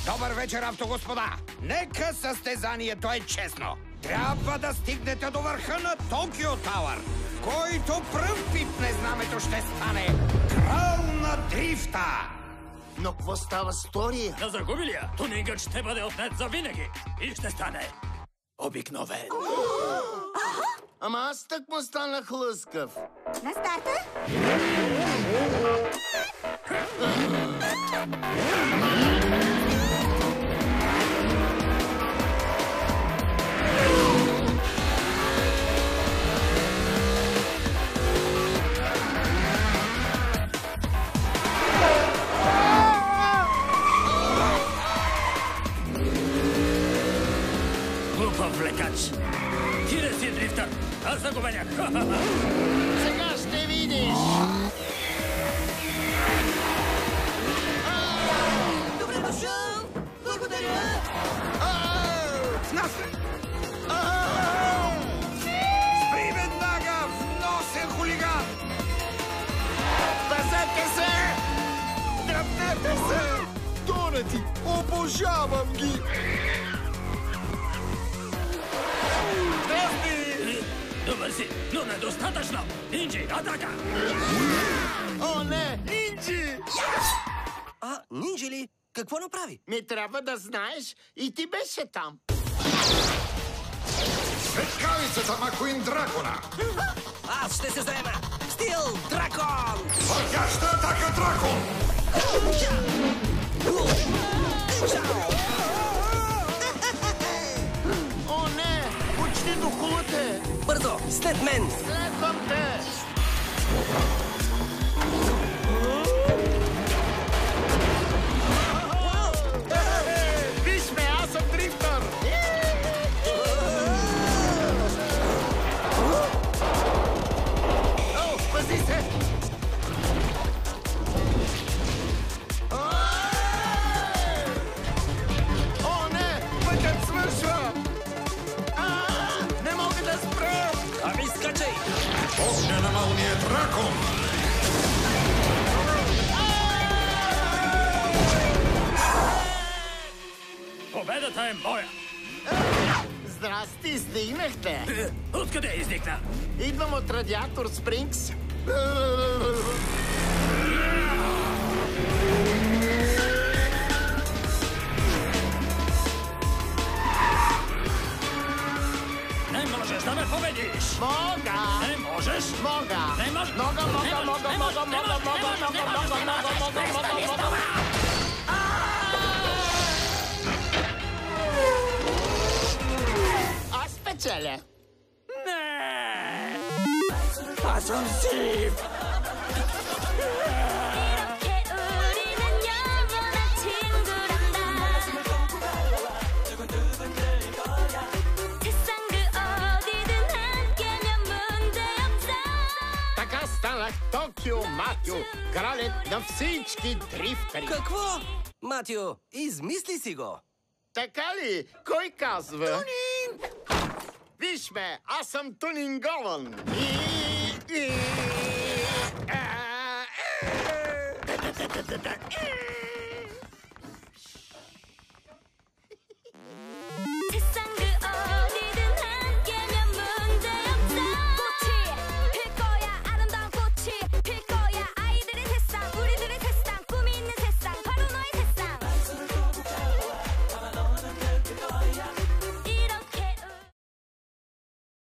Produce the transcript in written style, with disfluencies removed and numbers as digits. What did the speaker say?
Добър вечер, автогоспода! Нека състезанието е честно. Трябва да стигнете до върха на Токио Тауър. Който пръв пипне знамето ще стане крал на дрифта. Но какво става с втория? На загубилия тунингът ще бъде отнет за винаги и ще стане обикновен. Ама аз тък му станах лъскав. На старта! Глупав влекач! Ти не си дрифтър, аз загубеняк! Сега ще видиш! Добре дошъл! Благодаря! Спри веднага, вносен хулиган! Пазете се! Дръпнете се! Донати! Обожавам ги! Добър си, но недостатъчно! Нинджи, атака! О, не! Нинджи! А, нинджи ли? Какво направи? Ми трябва да знаеш, и ти беше там. Светкавицата Макуин Дракона! Аз ще се заема! Стил Дракон! Въртяща атака Дракон! О, не! Почти до кулата! Бързо, след мен! Следвам те! Виж ме, аз съм дрифтър! О, пази се! О, не! Пътят свършва! Не мога да спра! Ами скачай! Огнена мълния Дракон! Победата е моя! Здрасти, стигнахте! Откъде изникна? Идвам от Радиатор Спрингс. Не можеш да ме победиш! Мога! Не можеш! Мога! Не можеш! Мога! Аз печеля! Не! Аз съм Стив! 이렇게 우리는 영원한 친구란다 세상 그 어디든 함께면 문제없어 Така станах Токио Матио, кралят на всички дрифтери. Какво? Матио, измисли си го! Така ли? Кой казва? Тунинг! Виж ме, аз съм тунингован.